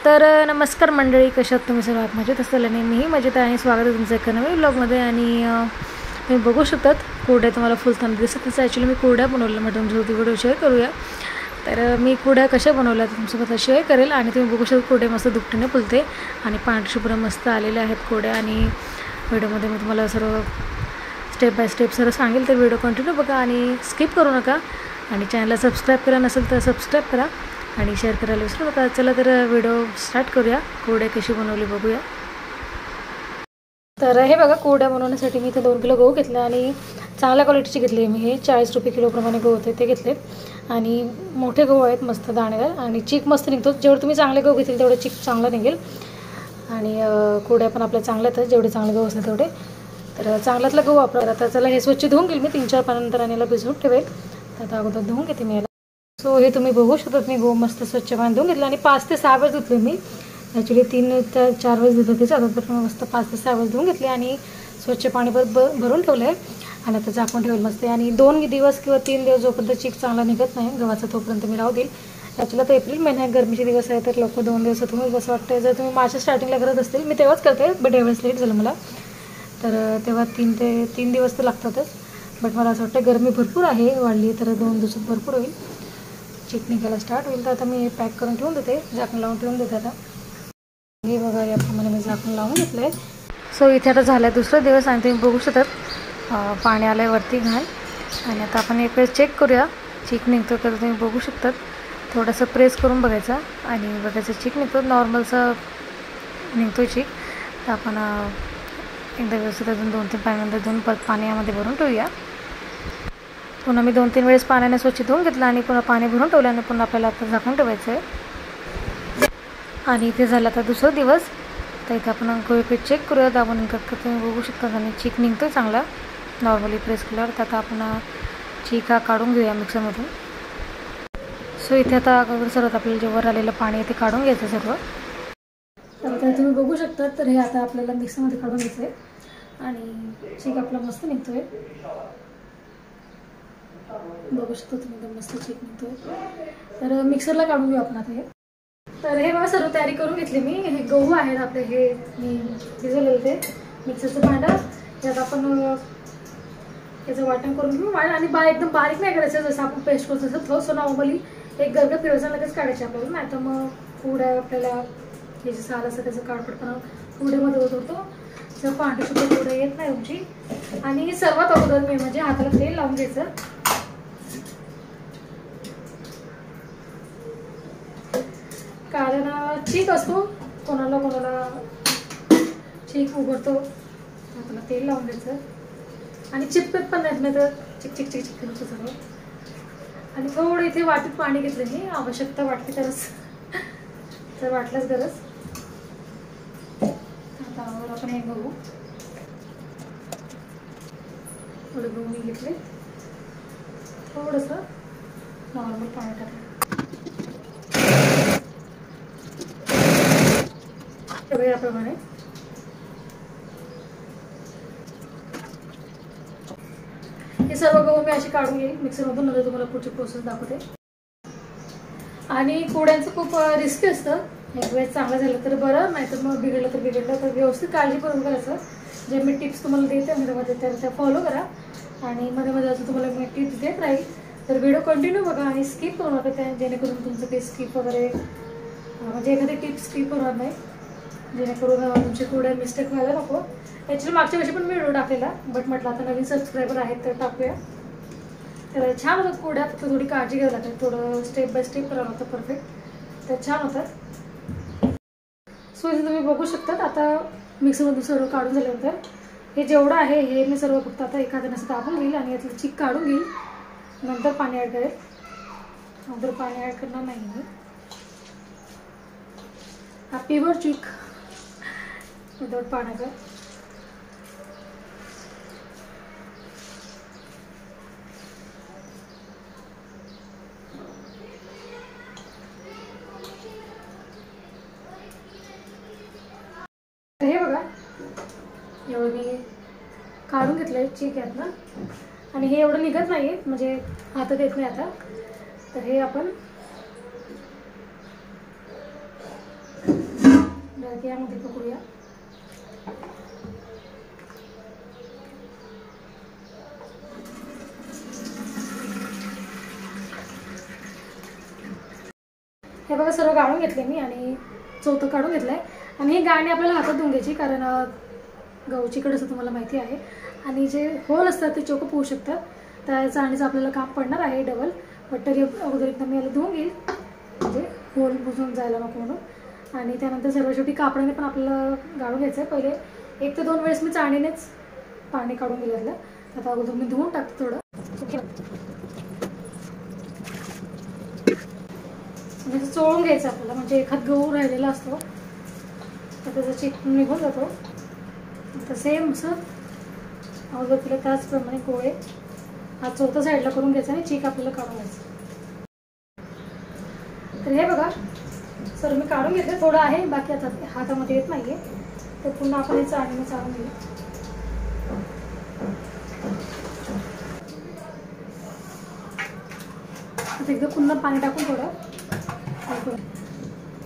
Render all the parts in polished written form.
तर नमस्कार मंडळी, कशा आहात तुम्ही? सर्वात मजेत असेल आणि मीही मजेत आहे. स्वागत आहे तुमचं एका नवीन ब्लॉगमध्ये. आणि तुम्ही बघू शकतात कुरड्या तुम्हाला फुलताना दिसत. तसं ॲक्च्युली मी कुरड्या बनवल्या, म्हटलं तुमच्यासोबत व्हिडिओ शेअर करूया. तर मी कुरड्या कशा बनवल्या तुमच्यासोबत शेअर करेल. आणि तुम्ही बघू शकता कुरड्या मस्त दुपटीने फुलते आणि पांढरशुभ्र मस्त आलेल्या आहेत कुरड्या. आणि व्हिडिओमध्ये मी तुम्हाला सर्व स्टेप बाय स्टेप सर्व सांगेल, तर व्हिडिओ कंटिन्यू बघा आणि स्किप करू नका. आणि चॅनलला सबस्क्राईब करा नसेल तर सबस्क्राईब करा आणि शेअर करायला विसरू नका. चला तर व्हिडिओ स्टार्ट करूया. कुरड्या कशी बनवली बघूया. तर हे बघा, कुरड्या बनवण्यासाठी मी इथे 2 किलो गहू घेतले आणि चांगल्या क्वालिटीचे घेतले. मी हे 40 रुपये किलोप्रमाणे गहू होते ते घेतले. आणि मोठे गहू आहेत, मस्त दाणेदार आणि चीक मस्त निघतो. जेवढे तुम्ही चांगले गहू घेतील तेवढे चीक चांगला निघेल. आणि कुरड्या पण आपल्या चांगल्याच आहेत, जेवढे चांगले गहू असतील तेवढे. तर चांगल्यातला गहू वापरा. आता चला हे स्वच्छ धुवून घेईल मी, 3-4 पाण्यानंतर आणि याला भिजवून ठेवेल. तर आता अगोदर धुवून घेते मी याला. सो हे तुम्ही बघू शकतात, मी गहू मस्त स्वच्छ पाणी धुवून घेतलं आणि 5 ते 6 वेळेस धुतले मी. ॲक्च्युली 3 ते 4 वेळेस धुतलं ते चालत, तर मस्त 5 ते 6 वेळेस धुवून घेतले आणि स्वच्छ पाणी भरून ठेवलं आहे. आणि आता झाकून ठेवेल मस्त. आणि 2 दिवस किंवा 3 दिवस जोपर्यंत चीक चांगला निघत नाही गव्हाचा, तोपर्यंत मी राहू देईल. ॲक्च्युली तर एप्रिल महिन्यात गरमीचे दिवस आहे, तर लोक 2 दिवसात तुम्ही असं वाटतं. जर तुम्ही मार्चच्या स्टार्टिंगला करत असतील, मी तेव्हाच करते, बट यावेळेस लेट झालं मला. तर तेव्हा 3 दिवस तर लागतातच. बट मला असं वाटतं गरमी भरपूर आहे, वाढली तर 2 दिवसात भरपूर होईल, चीक निघायला स्टार्ट होईल. तर आता मी पॅक करून ठेवून देते, झाकण लावून ठेवून देते. आता हे बघा, याप्रमाणे मी झाकण लावून घेतलं आहे. सो इथे आता झाला आहे 2रा दिवस आणि तुम्ही बघू शकतात पाणी आलं आहे वरती घाल. आणि आता आपण एक वेळेस चेक करूया चीक निघतो तर. तुम्ही बघू शकतात, थोडंसं प्रेस करून बघायचा आणि बघायचं चीक निघतो, नॉर्मलचा निघतो चीक. तर आपण एकदा व्यवस्थित अजून 2-3 पाण्यानंतर धुवून परत पाणी यामध्ये भरून ठेवूया. पुन्हा मी 2-3 वेळेस पाण्याने स्वच्छ धुवून घेतलं आणि पुन्हा पाणी भरून ठेवलं आणि पुन्हा आपल्याला आता झाकून ठेवायचं आहे. आणि इथे झालं आता 2रा दिवस. तर इथे आपण एक चेक करूया दाबून. तुम्ही बघू शकता आणि चीक निघतो आहे चांगला नॉर्मली प्रेस केल्यावर. तर आता आपण चीक हा काढून घेऊया मिक्सरमधून. सो इथे आता अगोदर सर्वात आपल्याला जे वर आलेलं पाणी आहे ते काढून घ्यायचं सर्व. तर आता तुम्ही बघू शकता, तर हे आता आपल्याला मिक्सरमध्ये काढून घ्यायचं आहे. आणि चीक आपला मस्त निघतो आहे, बघू शकतो तुम्ही, एकदम मस्त चीक निघतो आहे. तर मिक्सरला काढून घेऊ आपण आता हे. तर हे बघा, सर्व तयारी करून घेतली मी. हे गहू आहेत आपले, हे मी भिजवलेलं ते मिक्सरचं भांडं. त्यात आपण याचं वाटण करून घेऊ. आणि एकदम बारीक नाही करायचं, जसं आपण पेस्ट करतो तसं थोडंसं नॉर्मली एक गरगं फिरवून लगेच काढायचे आपल्याला. नाही तर मग कुरड्या आपल्याला हे जे साल असतं त्याचं काळपटपणा कुरड्यामध्ये होत होतो, जर पांढरशुभ्र कुरड्या येत नाही तुमची. आणि सर्वात अगोदर मी म्हणजे हाताला तेल लावून घ्यायचं. कारण चीक असतो, कोणाला चीक उघडतो. हाताला तेल लावून द्यायचं आणि चिपकत पण नाही तर चिक चिक चिक चिक करतो सर्व. आणि थोडं इथे वाटीत पाणी घेतलं मी, आवश्यकता वाटते तरच, तर वाटलंच गरज. आता आपण हे गहू, थोडं गहू मी घेतले, थोडंसं नॉर्मल पाणी टाकलं याप्रमाणे. हे सर्व गहू मी अशी काढून घेईल मिक्सरमधून, नंतर तुम्हाला पुढची प्रोसेस दाखवते. आणि कुरड्यांचं खूप रिस्की असतं, एक वेळेस चांगलं झालं तर बरं, नाही तर मग बिघडलं तर व्यवस्थित काळजी करून करायचं. जे मी टिप्स तुम्हाला देते मध्ये तर त्या फॉलो करा. आणि मध्ये असं तुम्हाला मी टिप्स देत राहील, तर व्हिडिओ कंटिन्यू बघा आणि स्किप करू नका, त्या जेणेकरून तुमचं काही स्किप वगैरे म्हणजे एखादी टिप्स स्किप होणार नाही, जेणेकरून तुमची कुरड्या मिस्टेक व्हायला नको. ॲक्च्युली मागच्या वर्षी पण मी व्हिडिओ टाकलेला, बट म्हटलं आता नवीन सबस्क्रायबर आहेत तर टाकूया. तर छान होतात कुरड्या, फक्त थोडी काळजी घ्यावी लागते, थोडं स्टेप बाय स्टेप करावं लागतं परफेक्ट, तर छान होतात. सो इथे तुम्ही बघू शकतात, आता मिक्सरमधून सर्व काढून झाल्यानंतर हे जेवढं आहे हे मी सर्व फक्त आता एका हाताने असं दाबून घेईल आणि यातलं चीक काढून घेईल. नंतर पाणी ॲड करेल, नंतर पाणी ॲड करणार नाही मी. हा प्युअर चीक विदाउट पाण्याचा. हे बघा, एवढं मी काढून घेतलं आहे चीक यात ना. आणि हे एवढं निघत नाही आहे, म्हणजे हातात येत नाही आता. तर हे आपण झालं की यामध्ये पकडूया. हे बघा सर्व गाळून घेतले मी आणि चौथं काढून घेतलं आहे. आणि ही गाळणी आपल्याला हातात धुवून घ्यायची, कारण गहूची कड असं तुम्हाला माहिती आहे. आणि जे होल असतात ते चोख पोहू शकतात, त्या चाळणीचं आपल्याला काम पडणार आहे डबल. बट तरी अगोदर एकदा मी याला धुवून घेईल, म्हणजे होल बुजून जायला नको म्हणून. आणि त्यानंतर सर्व शेवटी कापडाने पण आपल्याला गाळून घ्यायचं आहे. पहिले 1 ते 2 वेळेस मी चाळणीनेच पाणी काढून घेतलं. आता अगोदर मी धुवून टाकते थोडं. म्हणजे चोळून घ्यायचं आपल्याला, म्हणजे एखाद गहू राहिलेला असतो तर त्याचा चिक निघून जातो. आता सेम असं अगोदर तिला त्याचप्रमाणे गोळे हा चौथा साईडला करून घ्यायचा आणि चिक आपल्याला काढून घ्यायचं. तर हे बघा सर मी काढून घेतलं, थोडं आहे बाकी, आता हातामध्ये येत नाही आहे. तर पुन्हा आपण हे चाळणीने चाळून घेऊ. आता एकदा पुन्हा पाणी टाकून थोडं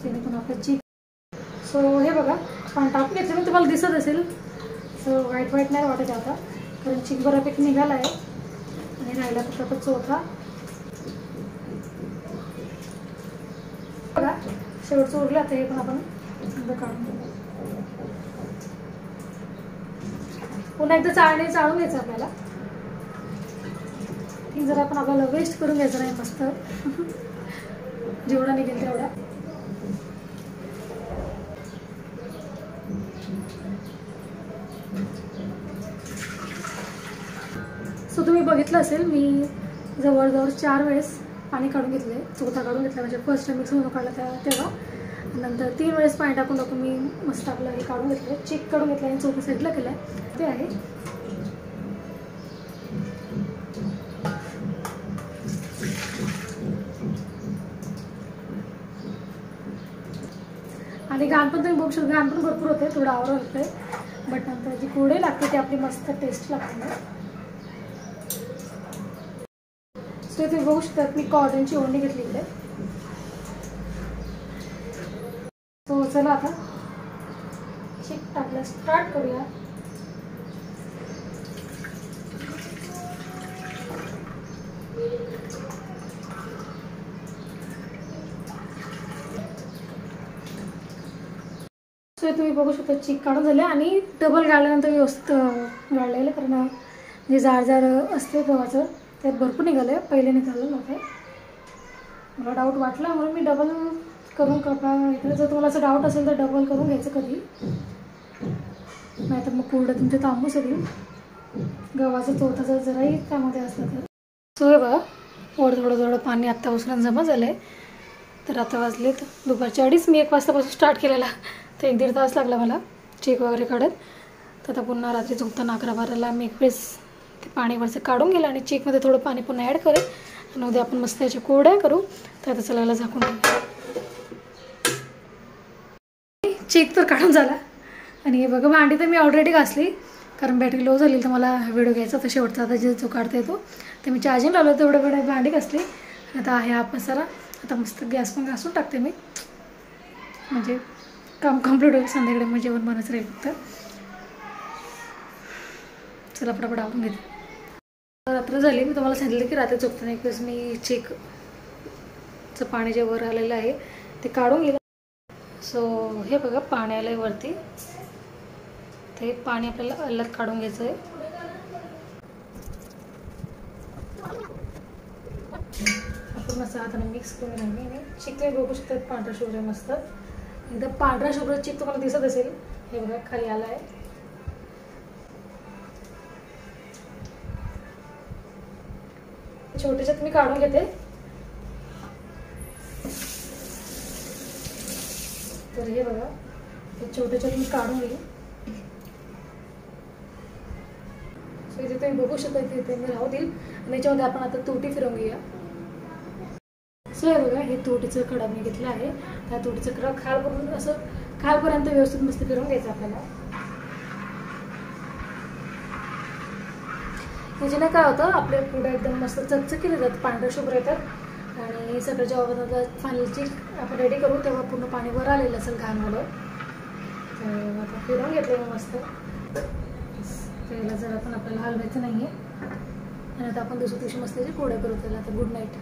जेणेकरून आपलं चिक. सो हे बघा पाणी टाकून घेतलं मी, तुम्हाला दिसत असेल. सो व्हाईट व्हाईट नाही वाटत आता, कारण चिक बऱ्यापैकी निघाला आहे. आणि राहिला फक्त आता चौथा. बघा शेवटचं उरलं, आता हे पण आपण काढून घेऊ. पुन्हा एकदा चाळणी चाळून घ्यायचं आपल्याला. जर आपण आपल्याला वेस्ट करून घ्यायचं नाही, मस्त जेवढा निघेल तेवढा. सो तुम्ही बघितलं असेल मी जवळजवळ 4 वेळेस पाणी काढून घेतले. चौथा काढून घेतला, म्हणजे फर्स्ट टाइम मिक्स होऊन काढला तेव्हा. नंतर 3 वेळेस पाणी टाकून मी मस्त आपलं हे काढून घेतलं, चिक काढून घेतलं आणि चौथ्या साईडला केलं आहे. ते आहे आणि घाण पण तुम्ही बघू शकता, घाण पण भरपूर होते, थोडं आवड होतं आहे. बट नंतर जी कोडे लागते ते आपली मस्त टेस्ट लागते. सो तुम्ही बघू शकता मी कॉटनची ओढणी घेतली इकडे. सो चला आता चिक टाकलं स्टार्ट करूया. सो तुम्ही बघू शकता चिक काढून झाले आणि डबल गाळल्यानंतर व्यवस्थित गाळलेलं, कारण जे जाड जाड असते गव्हाचं त्यात भरपूर निघालं आहे. पहिले निघालं नव्हते, मला डाऊट वाटला म्हणून मी डबल करून कपडा घेतला. जर तुम्हाला असं डाऊट असेल तर डबल करून घ्यायचं कधी, नाहीतर मग पूर्ण तुमचे तांबूस येईल. गव्हाचं चौथाचं जराही त्यामध्ये असलं तर. सो हे बघा थोडं पाणी आत्ता उचलून जमा झालं आहे. तर आता वाजलेत दुपारच्या 2:30. मी 1 वाजतापासून स्टार्ट केलेला, तर 1-1.5 तास लागला मला चिक वगैरे काढत. तर आता पुन्हा रात्री झोपताना 11-12ला मी 1 वेळेस ते पाणी वरचं काढून गेलं आणि चिकमध्ये थोडं पाणी पुन्हा ॲड करेल आणि उद्या आपण मस्त याच्या कोरड्या करू. तर आता चलायला झाकून चिक तर काढून झाला. आणि हे बघा भांडी तर मी ऑलरेडी घासली, कारण बॅटरी लो झाली तर मला व्हिडिओ घ्यायचा. तर शेवटचा आता जो काढता येतो तर मी चार्जिंग लावलं, तेवढं वेळ भांडी घासली. आता आहे हा पसारा, आता मस्त गॅस पण घासून टाकते मी, म्हणजे काम कम्प्लीट होईल. संध्याकाळी मग जेवण बनवायचं राहील फक्त. चला पटापट आवरून घेते. रात्र झाली, मी तुम्हाला सांगितलं की रात्री झोपताना 1 वेळेस मी चिकचं पाणी जे वर आलेलं आहे ते काढून गेलं. सो हे बघा पाणी आलं आहे वरती, ते पाणी आपल्याला अलग काढून घ्यायचं आहे. आपण मस्त हाताने मिक्स करून घेणार. चिक तुम्ही बघू शकतात पांढरा शुभ्र मस्त एकदम पांढरा शुभ्र चिक तुम्हाला दिसत असेल. हे बघा खाली आला आहे. छोटेच्यात मी काढून घेते. तर हे बघा हे छोटेच्यात मी काढून घेईन. सो इथे तुम्ही बघू शकता, इथे मी राहू देईल आणि याच्यामध्ये आपण आता तुटी फिरवून घेऊया. सो हे बघा हे तुटीचं कडा मी घेतलं आहे. त्या तुटीचं कडा खालपर्यंत असं खालपर्यंत व्यवस्थित मस्त फिरवून घ्यायचं आपल्याला. याच्याने काय होतं आपले पुढे एकदम मस्त चकचकीले जातात, पांढरे शुभ्र येतात. आणि सगळं जेव्हा फायनल चिक आपण रेडी करू तेव्हा पूर्ण पाणी वर आलेलं असेल घाणवालं, आता फिरवून घेतलं मी मस्त. त्याला जरा पण आपल्याला हलवायचं नाही आहे. आणि आता आपण दुसऱ्या दिवशी मस्त पोळ्या करू त्याला. आता good night.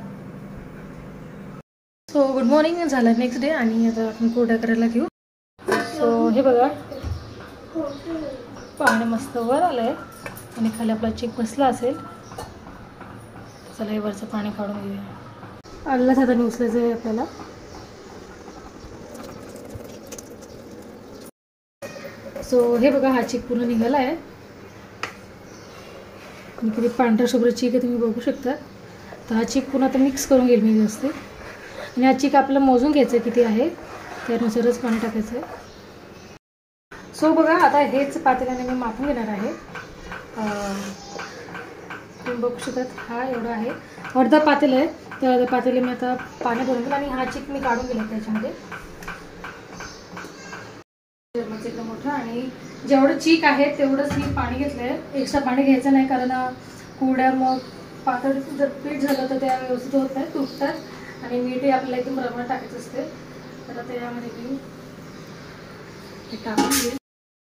So good morning झालं नेक्स्ट डे आणि आता आपण पोळ्या करायला घेऊ. सो हे बघा पाणी मस्त वर आलं आहे आणि खाली आपला चिक बसला असेल. चला हे वरचं पाणी काढून घेऊया. आल्याच हाताने उचलायचं आहे आपल्याला. सो हे बघा हा चिक पूर्ण निघाला आहे आणि किती पांढरा शुभ्र चिक आहे तुम्ही बघू शकता. तर हा चिक पूर्ण आता मिक्स करून घेईल मी व्यवस्थित. आणि हा चिक आपल्याला मोजून घ्यायचं आहे किती आहे त्यानुसारच पाणी टाकायचं आहे. सो बघा आता हेच पातेल्याने मी मापून घेणार आहे. तुम्ही बघू शकतात हा एवढा आहे. अर्धा पातेलं आहे. त्या अर्धा पातेले मी आता पाणी भरून घेईल आणि हा चिक मी काढून गेला त्याच्यामध्ये. एकदम मोठं आणि जेवढं चीक आहे तेवढंच मी पाणी घेतलं आहे. एक्स्ट्रा पाणी घ्यायचं नाही कारण कुरड्या मग पातळ जर पीठ झालं तर त्या व्यवस्थित होत नाही, तुटतात आणि मीठही आपल्याला एकदम प्रमाणात टाकायचं असते. तर त्यामध्ये मी हे टाकून घेईल.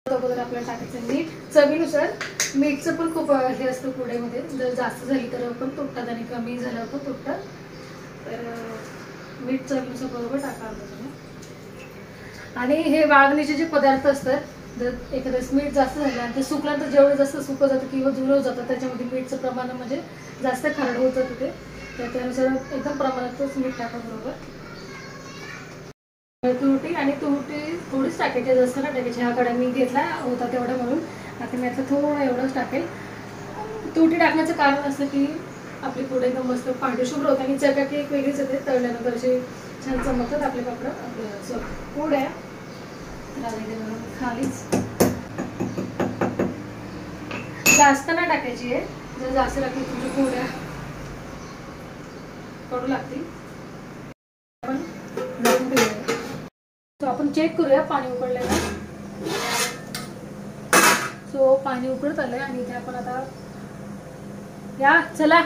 अगोदर आपल्याला टाकायचं मीठ चवीनुसार. मीठचं पण खूप हे असतं कुरड्यामध्ये. जर जास्त झाली तर पण तुटतात आणि कमी झालं पण तुटतात. तर मीठ चवीनुसार बरोबर टाकावं. आणि हे वाळवणीचे जे पदार्थ असतात जर एखादं मीठ जास्त झालं आणि ते सुकल्यानंतर जेवढं जास्त सुकं जातं किंवा जुळवलं जातं त्याच्यामध्ये मीठचं प्रमाण म्हणजे जास्त खारड होत जातं ते. तर त्यानुसार एकदम प्रमाणातच मीठ टाका बरोबर. तुरटी आणि तुरटी थोडीच टाकायची, जास्त नाही टाकायची. हा कडा मी घेतला होता तेवढा म्हणून आता मी आता थोडं एवढंच टाकेल. तुरटी टाकण्याचं कारण असं की आपली पुढे एकदम मस्त पांढरशुभ्र होते आणि चकाकी एक वेगळीच येते. तळल्यानंतर असे छान चमकतात आपले पापड आपल्या पोळ्या. खालीच जास्त नाही टाकायची आहे. जर जास्त टाकली तुमच्या पोळ्या कडू लागतील. आपण चेक करूया पाणी उकळलेलं. सो पाणी उकळत आलंय आणि इथे आपण आता या चला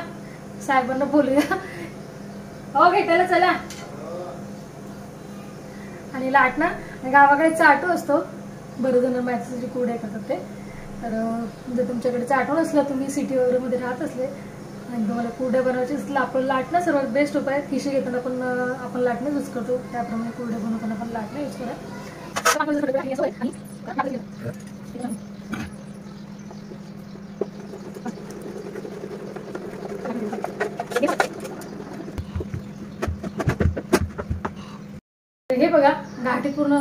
साहेबांना बोलूया. हो घेतायला चला. आणि लाटणं गावाकडे चाटू असतो. बरेच जण मॅथ्सची कुरड्या करतात ते. तर जर तुमच्याकडे चाटू नसला, तुम्ही सिटी वगैरे मध्ये राहत असले आणि तुम्हाला कुरड्या बनवायची असतील, आपण लाटणं सर्वात बेस्ट उपाय. खिशी घेताना पण आपण लाटणं यूज करतो, त्याप्रमाणे कुरड्या बनवताना पण लाटणं यूज करा. हे बघा गाठी पूर्ण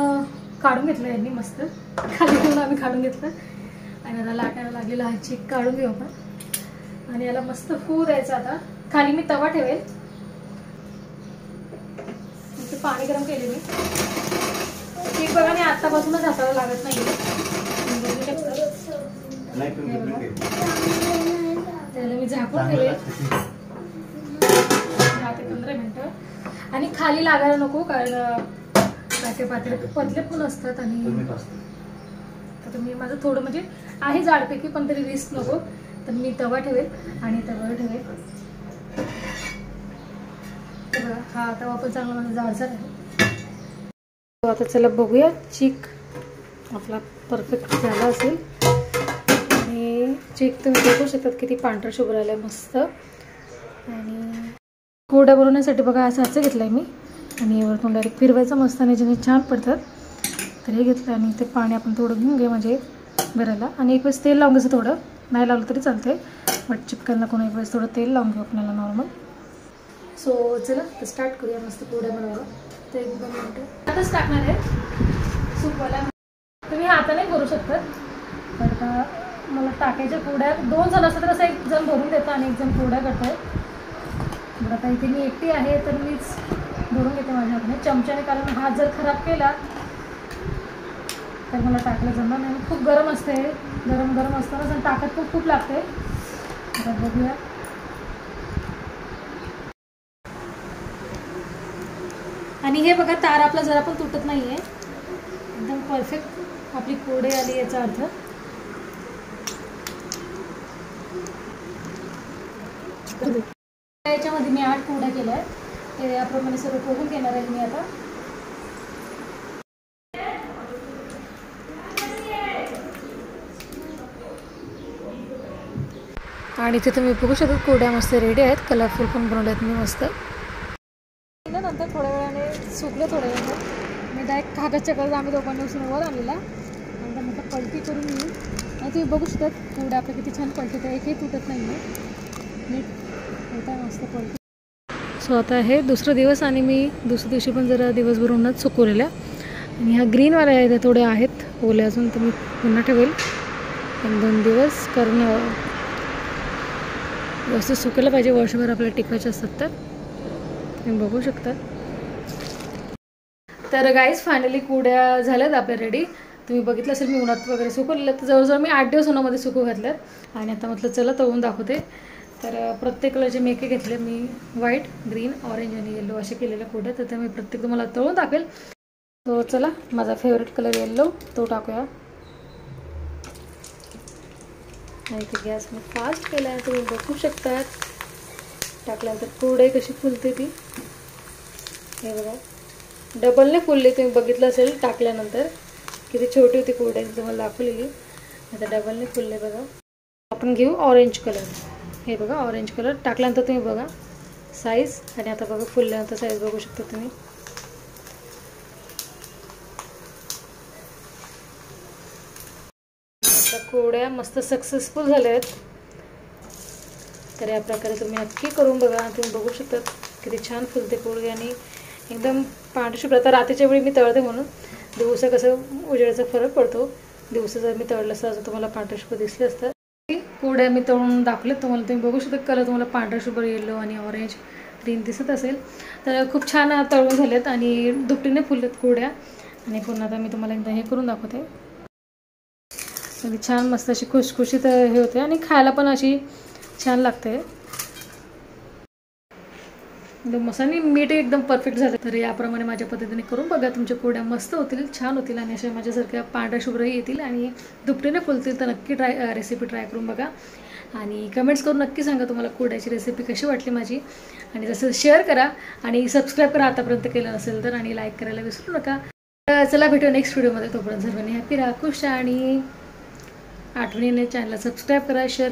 काढून घेतलं यांनी मस्त. खाली पूर्ण आम्ही काढून घेतलं आणि आता लाटायला लागलेला हा चिक काढून घेऊ आपण आणि याला मस्त फू द्यायचं. आता खाली मी तवा ठेवेल. पाणी गरम केले मी. चिक बघा मी आतापासूनच हाताला लागत नाही. त्याला मी झाकून ठेवेल 10 ते 15 मिनिटं. आणि खाली लागायला नको कारण पाते पातेले पतले पण असतात. आणि तर तुम्ही माझं थोडं म्हणजे आहे जाडपैकी पण तरी रिस्क नको. तर मी तवा ठेवेल आणि तव्यावर ठेवेल. हा तवा पण चांगला माझा जाडसर आहे. आता चला बघूया चिक आपला परफेक्ट झाला असेल. आणि चिक तुम्ही बघू शकतात किती पांढरा शुभ्र आलाय मस्त. आणि कुरड्या बनवण्यासाठी बघा असं घेतलंय मी आणि वरतून डायरेक्ट फिरवायचं मस्त आणि ज्याने छान पडतात. तर हे घेतलं आणि ते पाणी आपण थोडं घेऊन घे म्हणजे भरायला. आणि एक वेळेस तेल लावून घ्यायचं. थोडं नाही लावलं तरी चालतंय बट चिपकायला नको. एक वेळेस थोडं तेल लावून घेऊ आपल्याला नॉर्मल. सो चला तर स्टार्ट करूया मस्त कुरड्या बनवायला. तर 1-2 मिनिटं आताच टाकणार आहे सुकवायला. तुम्ही हाताने करू शकता. तर मला टाकायच्या कुरड्या 2 जण असतात तर असं 1 जण भरून देतं आणि 1 जण कुरड्या करताय. बरं आता इथे मी एकटी आहे तर मीच भरून घेते माझ्या हाताने चमच्याने. कारण हात जर खराब केला तर मला टाकलं जमणार नाही. खूप गरम असते. गरम असतानाच आणि ताकद पण खूप लागते. आता बघूया. आणि हे बघा तार आपला जरा पण तुटत नाही आहे. एकदम परफेक्ट आपली कुरडी आली याचा अर्थ. याच्यामध्ये मी 8 कुरड्या केल्या आहेत. ते याप्रमाणे सर्व करून घेणार आहे मी आता. आणि इथे तुम्ही बघू शकता कुरड्या मस्त रेडी आहेत, कलरफुल पण बनवले आहेत मी मस्त. नंतर थोड्या वेळाने सुकलं, थोड्या वेळाने मी डायरेक्ट कागदच्या कलर आम्ही दोघांनी उसून वर आणलेला. नंतर म्हटलं पलटी करून येईल आणि तुम्ही बघू शकता कुरड्या आपल्या किती छान पलटी, एकही तुटत नाही आहे, नीट होता मस्त पलटी. सो आता हे दुसरा दिवस आणि मी दुसऱ्या दिवशी पण जरा दिवसभर उन्हात सुकवलेल्या. आणि ह्या ग्रीनवाल्या आहेत थोडे आहेत ओले अजून, तर मी पुन्हा ठेवेल 1-2 दिवस, कारण व्यवस्थित सुकायला पाहिजे, वर्षभर आपल्याला टिकवायचे असतात. तर तुम्ही बघू शकता. तर गाईज फायनली कुरड्या झाल्यात आपल्या रेडी. तुम्ही बघितलं असेल मी उन्हात वगैरे सुकवलेलं, तर जवळजवळ मी 8 दिवस उन्हामध्ये सुकवू घातल्यात. आणि आता म्हटलं चला तळून दाखवते. तर प्रत्येक कलरचे मेके घेतले मी, व्हाईट, ग्रीन, ऑरेंज आणि येल्लो असे केलेल्या कुरड्या. तर त्या मी प्रत्येक तुम्हाला तळून दाखवेल. तो चला, माझा फेवरेट कलर येल्लो तो टाकूया. आणि ते गॅस मी फास्ट केला आहे, तुम्ही बघू शकतात. टाकल्यानंतर कुरडई कशी फुलते ती, हे बघा, डबलने फुलली. तुम्ही बघितलं असेल टाकल्यानंतर किती छोटी होती कुरडई, तुम्हाला दाखवलेली. आता डबलने फुलले बघा. आपण घेऊ ऑरेंज कलर. हे बघा ऑरेंज कलर टाकल्यानंतर तुम्ही बघा साईज, आणि आता बघा फुलल्यानंतर साईज बघू शकता तुम्ही. आता कुरड्या मस्त सक्सेसफुल झाल्या आहेत. तर या प्रकारे तुम्ही नक्की करून बघा. तुम्ही बघू शकता किती छान फुलते कुरडी आणि एकदम पांढरशी. आता रात्रीच्या वेळी मी तळते म्हणून, दिवसा कसं उजेडाचा फरक पडतो, दिवसा जर मी तळलं असं तुम्हाला पांढरशी दिसले असतात. कुरड्या मी तळून दाखवलेत तुम्हाला. तुम्ही बघू शकता कलर तुम्हाला पांढरशुभ्र, येलो आणि ऑरेंज, ग्रीन दिसत असेल. तर खूप छान तळून झालेत आणि दुपटीने फुललेत कुरड्या. आणि पुन्हा आता मी तुम्हाला एकदा हे करून दाखवते. छान मस्त अशी खुशखुशीत हे होते आणि खायला पण अशी छान लागते. एकदम मसाले मीठ एकदम परफेक्ट झालं. तर याप्रमाणे माझ्या पद्धतीने करून बघा, तुमच्या कुरड्या मस्त होतील, छान होतील आणि अशा माझ्यासारख्या पांढऱ्या शुभ्रही येतील आणि दुपटीने फुलतील. तर नक्की रेसिपी ट्राय करून बघा आणि कमेंट्स करून नक्की सांगा तुम्हाला कुरड्याची रेसिपी कशी वाटली माझी. आणि जसं शेअर करा आणि सबस्क्राईब करा आतापर्यंत केलं नसेल तर, आणि लाईक करायला विसरू नका. चला भेटू नेक्स्ट व्हिडिओमध्ये. तोपर्यंत सर्वांनी हॅपी राहा, खुश आणि आठवणीने चॅनलला सबस्क्राईब करा, शेअर